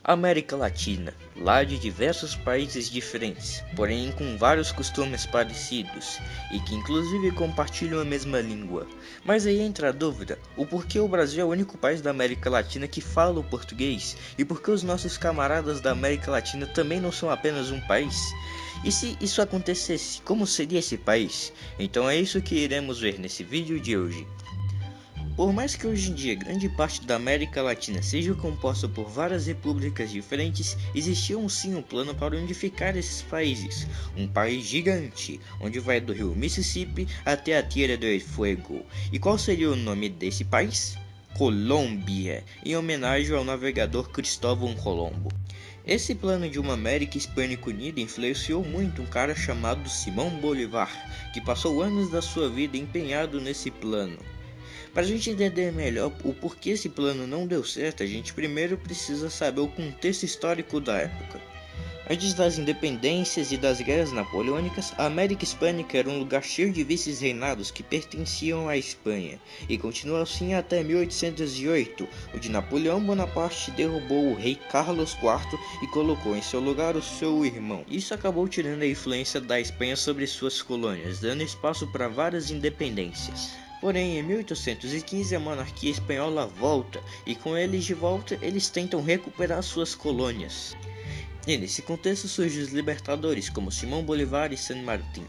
América Latina, lá de diversos países diferentes, porém com vários costumes parecidos e que inclusive compartilham a mesma língua. Mas aí entra a dúvida, o porquê o Brasil é o único país da América Latina que fala o português e por que os nossos camaradas da América Latina também não são apenas um país? E se isso acontecesse, como seria esse país? Então é isso que iremos ver nesse vídeo de hoje. Por mais que hoje em dia grande parte da América Latina seja composta por várias repúblicas diferentes, existia sim um plano para unificar esses países. Um país gigante, onde vai do rio Mississippi até a Tierra del Fuego. E qual seria o nome desse país? Colômbia, em homenagem ao navegador Cristóvão Colombo. Esse plano de uma América Hispânica Unida influenciou muito um cara chamado Simão Bolívar, que passou anos da sua vida empenhado nesse plano. Para a gente entender melhor o porquê esse plano não deu certo, a gente primeiro precisa saber o contexto histórico da época. Antes das independências e das guerras napoleônicas, a América Hispânica era um lugar cheio de vices-reinados que pertenciam à Espanha, e continuou assim até 1808, onde Napoleão Bonaparte derrubou o rei Carlos IV e colocou em seu lugar o seu irmão. Isso acabou tirando a influência da Espanha sobre suas colônias, dando espaço para várias independências. Porém, em 1815 a monarquia espanhola volta, e com eles de volta eles tentam recuperar suas colônias. E nesse contexto surgem os libertadores como Simão Bolívar e San Martín.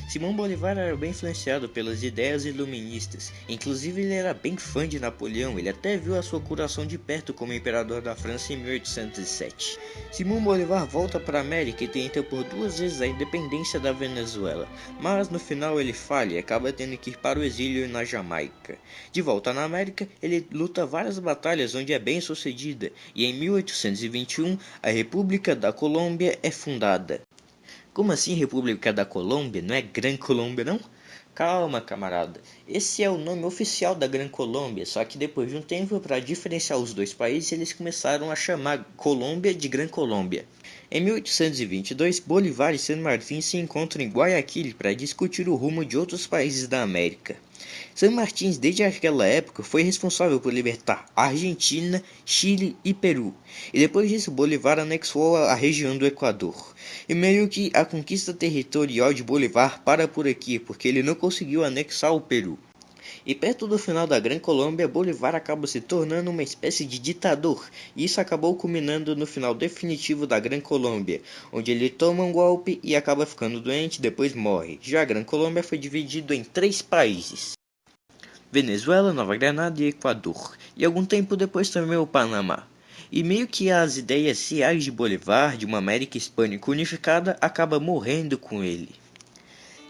Simão Bolívar era bem influenciado pelas ideias iluministas, inclusive ele era bem fã de Napoleão, ele até viu a sua coroação de perto como imperador da França em 1807. Simão Bolívar volta para a América e tenta por duas vezes a independência da Venezuela, mas no final ele falha e acaba tendo que ir para o exílio na Jamaica. De volta na América, ele luta várias batalhas onde é bem sucedida, e em 1821 a República da Colômbia é fundada. Como assim República da Colômbia? Não é Gran Colômbia não? Calma, camarada. Esse é o nome oficial da Gran Colômbia, só que depois de um tempo, para diferenciar os dois países, eles começaram a chamar Colômbia de Gran Colômbia. Em 1822, Bolívar e San Martín se encontram em Guayaquil para discutir o rumo de outros países da América. San Martín, desde aquela época, foi responsável por libertar Argentina, Chile e Peru, e depois disso Bolívar anexou a região do Equador. E meio que a conquista territorial de Bolívar para por aqui, porque ele não conseguiu anexar o Peru. E perto do final da Gran Colômbia, Bolívar acaba se tornando uma espécie de ditador, e isso acabou culminando no final definitivo da Gran Colômbia, onde ele toma um golpe e acaba ficando doente e depois morre. Já a Gran Colômbia foi dividido em 3 países: Venezuela, Nova Granada e Equador, e algum tempo depois também o Panamá. E meio que as ideias reais de Bolívar, de uma América Hispânica unificada, acaba morrendo com ele.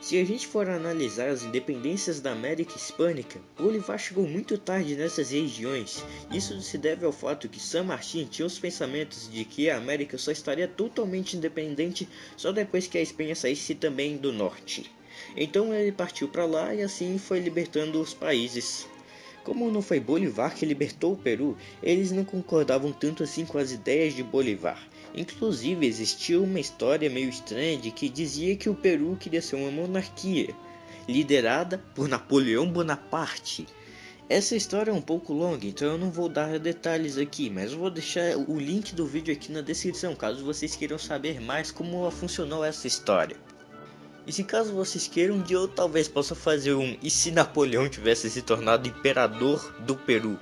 Se a gente for analisar as independências da América Hispânica, Bolívar chegou muito tarde nessas regiões. Isso se deve ao fato que San Martín tinha os pensamentos de que a América só estaria totalmente independente só depois que a Espanha saísse também do norte. Então ele partiu para lá e assim foi libertando os países. Como não foi Bolívar que libertou o Peru, eles não concordavam tanto assim com as ideias de Bolívar. Inclusive existia uma história meio estranha de que dizia que o Peru queria ser uma monarquia, liderada por Napoleão Bonaparte. Essa história é um pouco longa, então eu não vou dar detalhes aqui, mas eu vou deixar o link do vídeo aqui na descrição, caso vocês queiram saber mais como funcionou essa história. E se caso vocês queiram, eu talvez possa fazer um "e se Napoleão tivesse se tornado imperador do Peru?".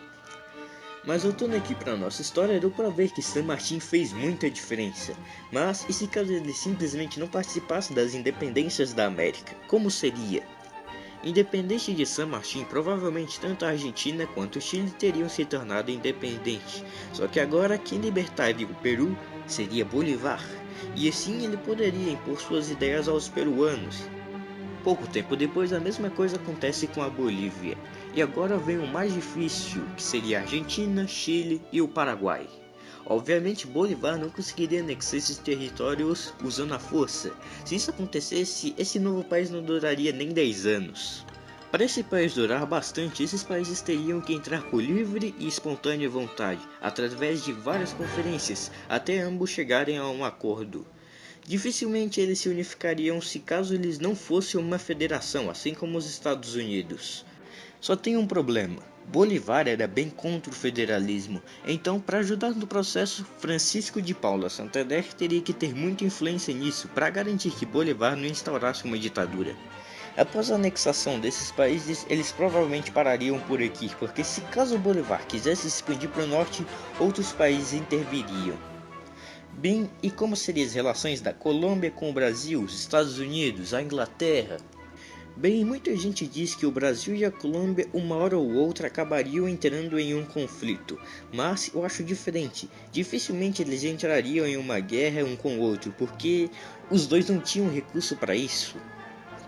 Mas voltando aqui para nossa história, deu para ver que San Martín fez muita diferença. Mas e se caso ele simplesmente não participasse das independências da América? Como seria? Independente de San Martín, provavelmente tanto a Argentina quanto o Chile teriam se tornado independentes. Só que agora quem libertaria o Peru seria Bolívar. E assim ele poderia impor suas ideias aos peruanos. Pouco tempo depois, a mesma coisa acontece com a Bolívia. E agora vem o mais difícil, que seria a Argentina, Chile e o Paraguai. Obviamente, Bolívar não conseguiria anexar esses territórios usando a força. Se isso acontecesse, esse novo país não duraria nem 10 anos. Para esse país durar bastante, esses países teriam que entrar por livre e espontânea vontade, através de várias conferências, até ambos chegarem a um acordo. Dificilmente eles se unificariam se caso eles não fossem uma federação, assim como os Estados Unidos. Só tem um problema: Bolívar era bem contra o federalismo, então para ajudar no processo, Francisco de Paula Santander teria que ter muita influência nisso para garantir que Bolívar não instaurasse uma ditadura. Após a anexação desses países, eles provavelmente parariam por aqui, porque se caso Bolívar quisesse expandir para o norte, outros países interviriam. Bem, e como seriam as relações da Colômbia com o Brasil, os Estados Unidos, a Inglaterra? Bem, muita gente diz que o Brasil e a Colômbia uma hora ou outra acabariam entrando em um conflito, mas eu acho diferente. Dificilmente eles entrariam em uma guerra um com o outro, porque os dois não tinham recurso para isso.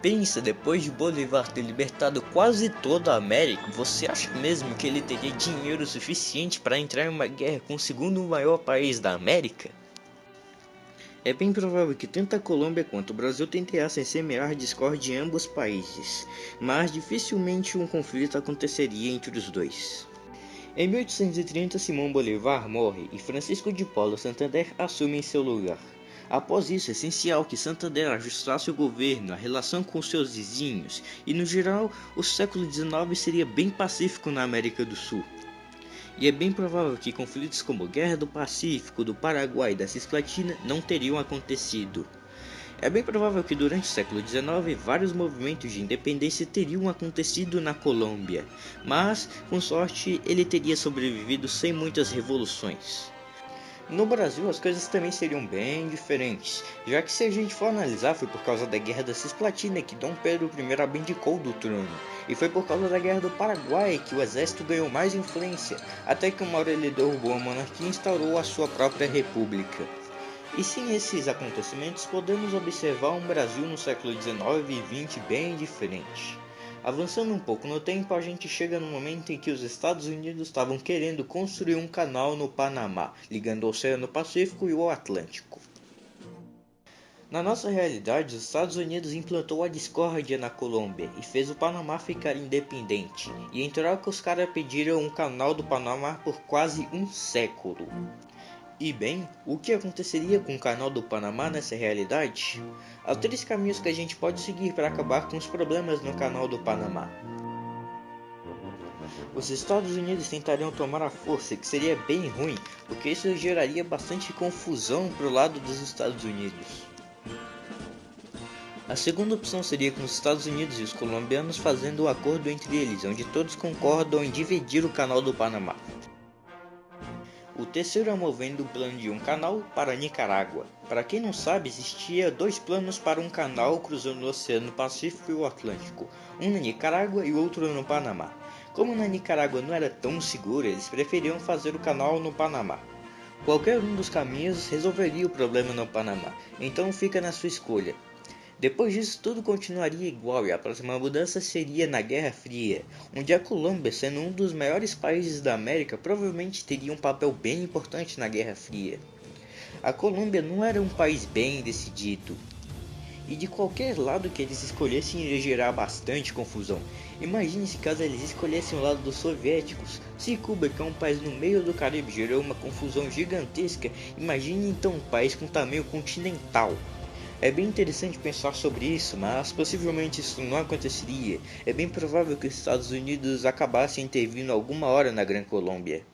Pensa, depois de Bolívar ter libertado quase toda a América, você acha mesmo que ele teria dinheiro suficiente para entrar em uma guerra com o segundo maior país da América? É bem provável que tanto a Colômbia quanto o Brasil tentassem semear discórdia em ambos países, mas dificilmente um conflito aconteceria entre os dois. Em 1830, Simão Bolívar morre e Francisco de Paula Santander assume em seu lugar. Após isso, é essencial que Santander ajustasse o governo, a relação com seus vizinhos, e no geral, o século XIX seria bem pacífico na América do Sul. E é bem provável que conflitos como a Guerra do Pacífico, do Paraguai e da Cisplatina não teriam acontecido. É bem provável que durante o século XIX vários movimentos de independência teriam acontecido na Colômbia, mas, com sorte, ele teria sobrevivido sem muitas revoluções. No Brasil as coisas também seriam bem diferentes, já que se a gente for analisar foi por causa da Guerra da Cisplatina que Dom Pedro I abdicou do trono, e foi por causa da Guerra do Paraguai que o exército ganhou mais influência, até que uma hora ele derrubou a monarquia e instaurou a sua própria república. E sem esses acontecimentos podemos observar um Brasil no século XIX e XX bem diferente. Avançando um pouco no tempo, a gente chega no momento em que os Estados Unidos estavam querendo construir um canal no Panamá, ligando o Oceano Pacífico e o Atlântico. Na nossa realidade, os Estados Unidos implantou a discórdia na Colômbia e fez o Panamá ficar independente, e em troca os caras pediram um canal do Panamá por quase um século. E bem, o que aconteceria com o canal do Panamá nessa realidade? Há 3 caminhos que a gente pode seguir para acabar com os problemas no canal do Panamá. Os Estados Unidos tentariam tomar a força, que seria bem ruim, porque isso geraria bastante confusão para o lado dos Estados Unidos. A segunda opção seria com os Estados Unidos e os colombianos fazendo um acordo entre eles, onde todos concordam em dividir o canal do Panamá. O terceiro é movendo o plano de um canal para Nicarágua. Para quem não sabe, existia 2 planos para um canal cruzando o Oceano Pacífico e o Atlântico, um na Nicarágua e o outro no Panamá. Como na Nicarágua não era tão seguro, eles preferiam fazer o canal no Panamá. Qualquer um dos caminhos resolveria o problema no Panamá, então fica na sua escolha. Depois disso, tudo continuaria igual e a próxima mudança seria na Guerra Fria, onde a Colômbia, sendo um dos maiores países da América, provavelmente teria um papel bem importante na Guerra Fria. A Colômbia não era um país bem decidido, e de qualquer lado que eles escolhessem iria gerar bastante confusão. Imagine se caso eles escolhessem o lado dos soviéticos. Se Cuba, que é um país no meio do Caribe, gerou uma confusão gigantesca, imagine então um país com tamanho continental. É bem interessante pensar sobre isso, mas possivelmente isso não aconteceria. É bem provável que os Estados Unidos acabassem intervindo alguma hora na Gran Colômbia.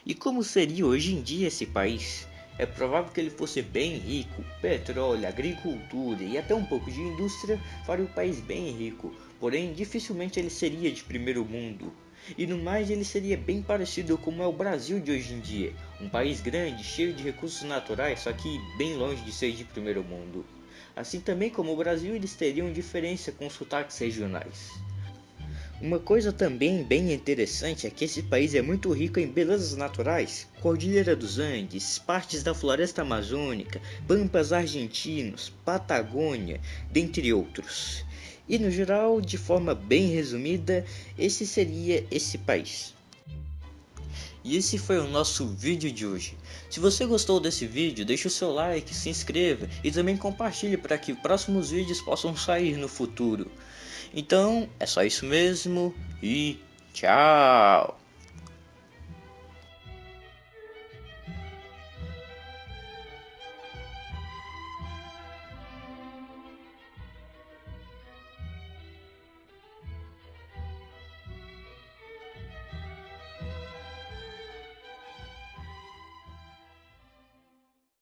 E como seria hoje em dia esse país? É provável que ele fosse bem rico, petróleo, agricultura e até um pouco de indústria faria o país bem rico, porém dificilmente ele seria de primeiro mundo. E no mais ele seria bem parecido como é o Brasil de hoje em dia, um país grande, cheio de recursos naturais, só que bem longe de ser de primeiro mundo. Assim também como o Brasil, eles teriam diferença com os sotaques regionais. Uma coisa também bem interessante é que esse país é muito rico em belezas naturais, Cordilheira dos Andes, partes da floresta amazônica, pampas argentinos, Patagônia, dentre outros. E no geral, de forma bem resumida, esse seria esse país. E esse foi o nosso vídeo de hoje. Se você gostou desse vídeo, deixe o seu like, se inscreva e também compartilhe para que próximos vídeos possam sair no futuro. Então, é só isso mesmo e tchau!